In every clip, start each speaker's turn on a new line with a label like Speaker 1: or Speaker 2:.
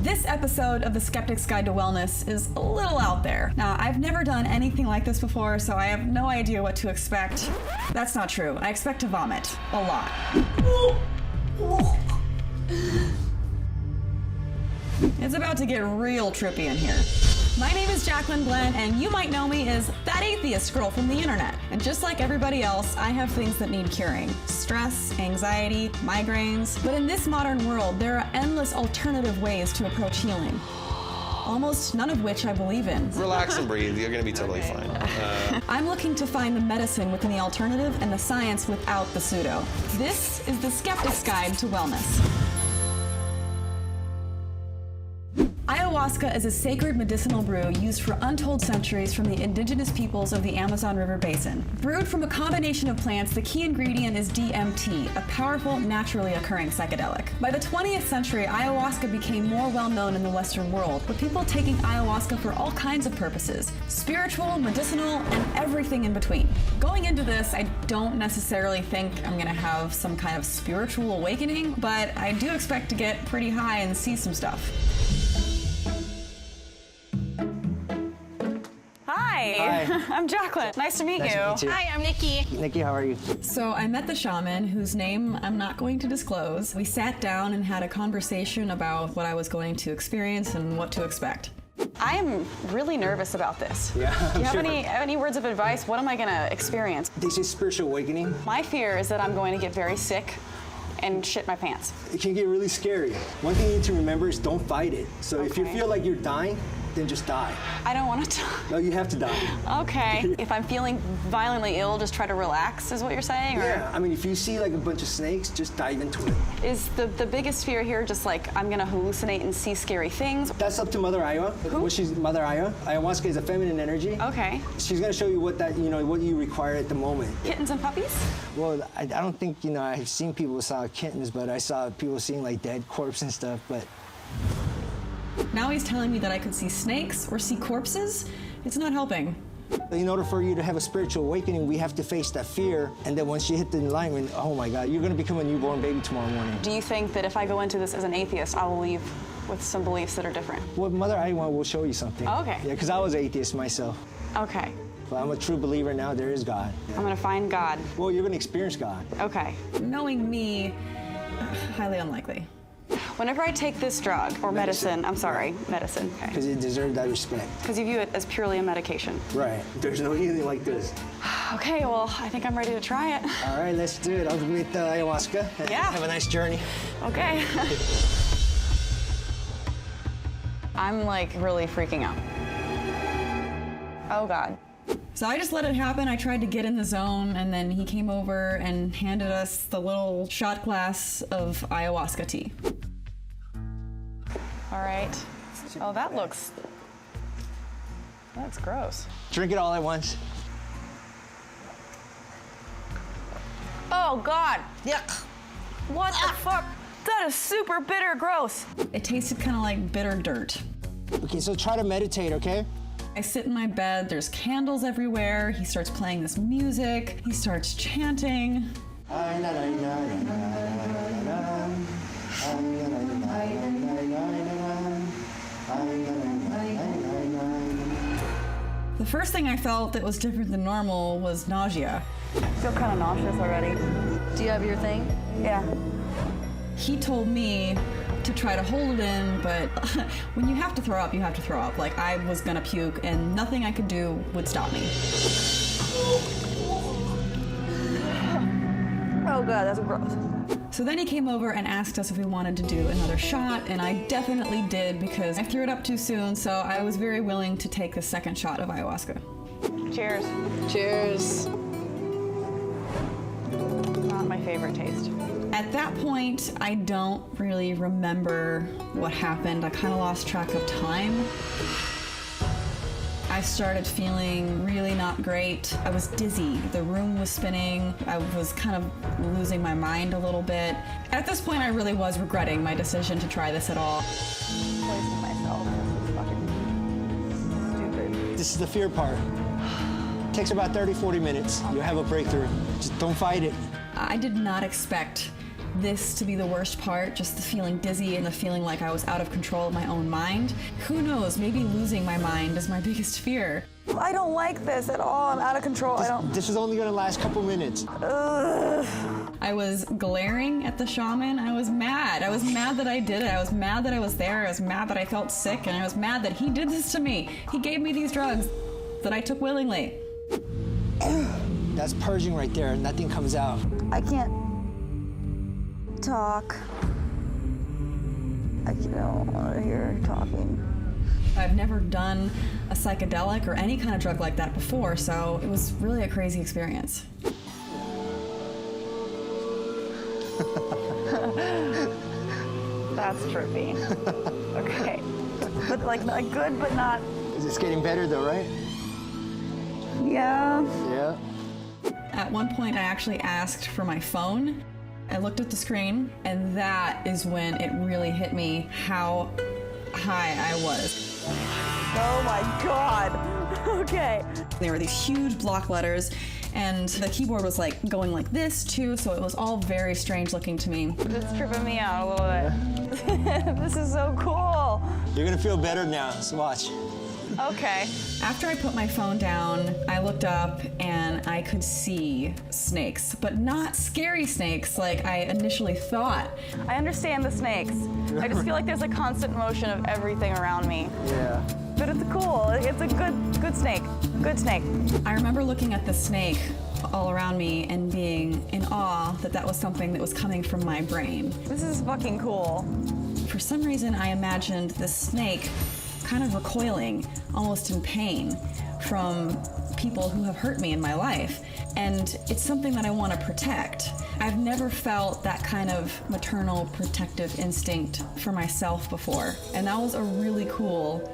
Speaker 1: This episode of The Skeptic's Guide to Wellness is a little out there. Now, I've never done anything like this before, so I have no idea what to expect. That's not true. I expect to vomit. A lot. It's about to get real trippy in here. My name is JaclynGlenn, and you might know me as that atheist girl from the internet. And just like everybody else, I have things that need curing. Stress, anxiety, migraines. But in this modern world, there are endless alternative ways to approach healing. Almost none of which I believe in.
Speaker 2: Relax and breathe. You're going to be totally fine.
Speaker 1: I'm looking to find the medicine within the alternative and the science without the pseudo. This is the Skeptic's Guide to Wellness. Ayahuasca is a sacred medicinal brew used for untold centuries from the indigenous peoples of the Amazon River Basin. Brewed from a combination of plants, the key ingredient is DMT, a powerful, naturally occurring psychedelic. By the 20th century, ayahuasca became more well known in the Western world, with people taking ayahuasca for all kinds of purposes: spiritual, medicinal, and everything in between. Going into this, I don't necessarily think I'm gonna have some kind of spiritual awakening, but I do expect to get pretty high and see some stuff. Hi. I'm Jaclyn. Nice to meet you.
Speaker 3: Hi, I'm Nikki.
Speaker 4: Nikki, how are you?
Speaker 1: So I met the shaman, whose name I'm not going to disclose. We sat down and had a conversation about what I was going to experience and what to expect.
Speaker 3: I am really nervous about this.
Speaker 4: Yeah,
Speaker 3: Do you have any words of advice? What am I going to experience?
Speaker 4: They say spiritual awakening.
Speaker 3: My fear is that I'm going to get very sick and shit my pants.
Speaker 4: It can get really scary. One thing you need to remember is don't fight it. So if you
Speaker 3: Okay.
Speaker 4: feel like you're dying, then just die.
Speaker 3: I don't want to.
Speaker 4: No, you have to die.
Speaker 3: Okay. If I'm feeling violently ill, just try to relax, is what you're saying? Or
Speaker 4: Yeah, I mean, if you see like a bunch of snakes, just dive into it.
Speaker 3: is the biggest fear here just like I'm going to hallucinate and see scary things?
Speaker 4: That's up to Mother Iowa. What she's Mother Iowa. Ayahuasca is a feminine energy.
Speaker 3: Okay.
Speaker 4: She's gonna show you what what you require at the moment.
Speaker 3: Kittens and puppies?
Speaker 4: Well, I don't think I've seen people saw kittens, but I saw people seeing like dead corpses and stuff. But
Speaker 1: Now he's telling me that I could see snakes or see corpses. It's not helping.
Speaker 4: in order for you to have a spiritual awakening, we have to face that fear. And then once you hit the enlightenment, oh my God, you're gonna become a newborn baby tomorrow morning.
Speaker 3: Do you think that if I go into this as an atheist, I will leave with some beliefs that are different?
Speaker 4: Well, Mother Iowa will show you something.
Speaker 3: Oh, okay.
Speaker 4: Yeah, because I was atheist myself.
Speaker 3: Okay.
Speaker 4: But I'm a true believer now, there is God.
Speaker 3: I'm going to find God.
Speaker 4: Well, you're gonna experience God.
Speaker 3: Okay.
Speaker 1: Knowing me, highly unlikely.
Speaker 3: Whenever I take this drug, or medicine, I'm sorry, medicine, okay.
Speaker 4: Because it deserves that respect.
Speaker 3: Because you view it as purely a medication.
Speaker 4: Right. There's no healing like this.
Speaker 3: Okay, well, I think I'm ready to try it.
Speaker 4: All right, let's do it. I'll meet Ayahuasca.
Speaker 3: Yeah.
Speaker 4: Have a nice journey.
Speaker 3: Okay. I'm like really freaking out. Oh God.
Speaker 1: So I just let it happen. I tried to get in the zone, and then he came over and handed us the little shot glass of ayahuasca tea.
Speaker 3: All right. Oh, that's gross.
Speaker 4: Drink it all at once.
Speaker 3: Oh God. Yuck. What the fuck? That is super bitter gross.
Speaker 1: It tasted kind of like bitter dirt.
Speaker 4: Okay, so try to meditate, okay?
Speaker 1: I sit in my bed, there's candles everywhere. He starts playing this music. He starts chanting. The first thing I felt that was different than normal was nausea.
Speaker 3: I feel kind of nauseous already.
Speaker 5: Do you have your thing?
Speaker 3: Yeah.
Speaker 1: He told me to try to hold it in, but when you have to throw up, you have to throw up. Like, I was gonna puke, and nothing I could do would stop me.
Speaker 3: Oh God, that's gross.
Speaker 1: So then he came over and asked us if we wanted to do another shot, and I definitely did because I threw it up too soon, so I was very willing to take the second shot of ayahuasca.
Speaker 3: Cheers.
Speaker 5: Cheers.
Speaker 3: Not my favorite taste.
Speaker 1: At that point, I don't really remember what happened. I kind of lost track of time. I started feeling really not great. I was dizzy. The room was spinning. I was kind of losing my mind a little bit. At this point, I really was regretting my decision to try this at all.
Speaker 3: Poisoning myself. This is fucking stupid.
Speaker 4: This is the fear part. It takes about 30, 40 minutes. You'll have a breakthrough. Just don't fight it.
Speaker 1: I did not expect this to be the worst part, just the feeling dizzy and the feeling like I was out of control of my own mind. Who knows, maybe losing my mind is my biggest fear.
Speaker 3: I don't like this at all. I'm out of control.
Speaker 4: This is only gonna last a couple minutes.
Speaker 1: I was glaring at the shaman. I was mad. I was mad that I did it. I was mad that I was there. I was mad that I felt sick, and I was mad that he did this to me. He gave me these drugs that I took willingly.
Speaker 4: That's purging right there. Nothing comes out.
Speaker 3: I can't talk. I don't want to hear her talking.
Speaker 1: I've never done a psychedelic or any kind of drug like that before, so it was really a crazy experience.
Speaker 3: That's trippy. Okay. But like good, but not.
Speaker 4: It's getting better though, right?
Speaker 3: Yeah.
Speaker 4: Yeah.
Speaker 1: At one point, I actually asked for my phone. I looked at the screen, and that is when it really hit me how high I was.
Speaker 3: Oh my God. Okay.
Speaker 1: There were these huge block letters, and the keyboard was like going like this too, so it was all very strange looking to me.
Speaker 3: It's tripping me out a little bit. This is so cool.
Speaker 4: You're gonna feel better now, so watch.
Speaker 3: Okay.
Speaker 1: After I put my phone down, I looked up and I could see snakes, but not scary snakes like I initially thought.
Speaker 3: I understand the snakes. I just feel like there's a constant motion of everything around me.
Speaker 4: Yeah.
Speaker 3: But it's cool. It's a good snake. Good snake.
Speaker 1: I remember looking at the snake all around me and being in awe that that was something that was coming from my brain.
Speaker 3: This is fucking cool.
Speaker 1: For some reason, I imagined the snake kind of recoiling, almost in pain, from people who have hurt me in my life. And it's something that I want to protect. I've never felt that kind of maternal protective instinct for myself before. And that was a really cool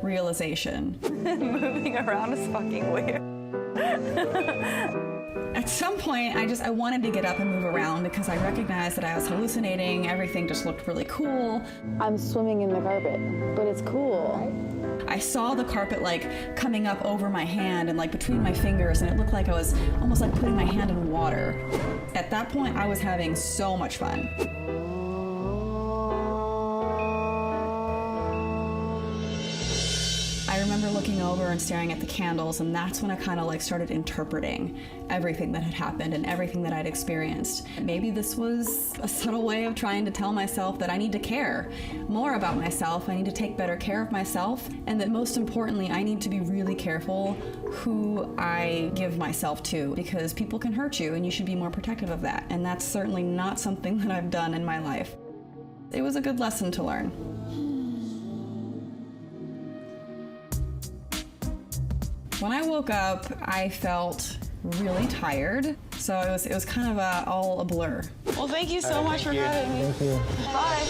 Speaker 1: realization.
Speaker 3: Moving around is fucking weird.
Speaker 1: At some point, I wanted to get up and move around because I recognized that I was hallucinating. Everything just looked really cool.
Speaker 5: I'm swimming in the carpet, but it's cool.
Speaker 1: I saw the carpet like coming up over my hand and like between my fingers, and it looked like I was almost like putting my hand in water. At that point, I was having so much fun. I remember looking over and staring at the candles, and that's when I kind of like started interpreting everything that had happened and everything that I'd experienced. Maybe this was a subtle way of trying to tell myself that I need to care more about myself, I need to take better care of myself, and that most importantly, I need to be really careful who I give myself to, because people can hurt you and you should be more protective of that. And that's certainly not something that I've done in my life. It was a good lesson to learn. When I woke up, I felt really tired, so it was kind of all a blur.
Speaker 3: Well, thank you so much for having me.
Speaker 4: Thank you.
Speaker 3: Bye.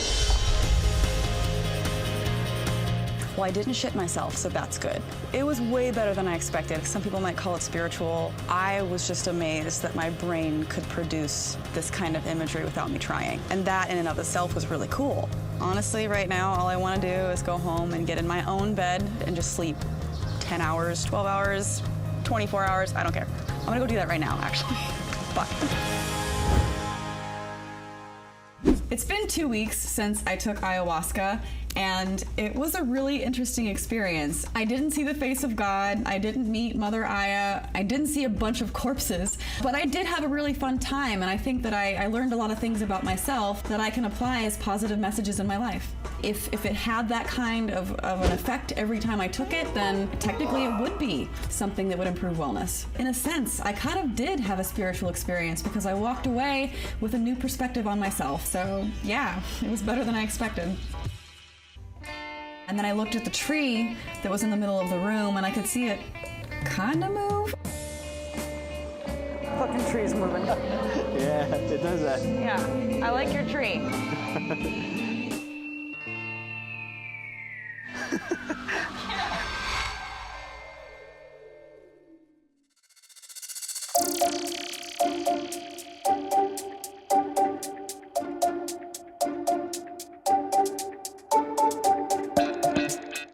Speaker 1: Well, I didn't shit myself, so that's good. It was way better than I expected. Some people might call it spiritual. I was just amazed that my brain could produce this kind of imagery without me trying. And that in and of itself was really cool. Honestly, right now, all I want to do is go home and get in my own bed and just sleep. 10 hours, 12 hours, 24 hours, I don't care. I'm gonna go do that right now, actually. Bye. It's been 2 weeks since I took ayahuasca, and it was a really interesting experience. I didn't see the face of God, I didn't meet Mother Aya, I didn't see a bunch of corpses, but I did have a really fun time, and I think that I learned a lot of things about myself that I can apply as positive messages in my life. If it had that kind of an effect every time I took it, then technically it would be something that would improve wellness. In a sense, I kind of did have a spiritual experience because I walked away with a new perspective on myself. So yeah, it was better than I expected. And then I looked at the tree that was in the middle of the room, and I could see it kind of move.
Speaker 3: Fucking tree's moving.
Speaker 4: Yeah, it does that.
Speaker 3: Yeah, I like your tree.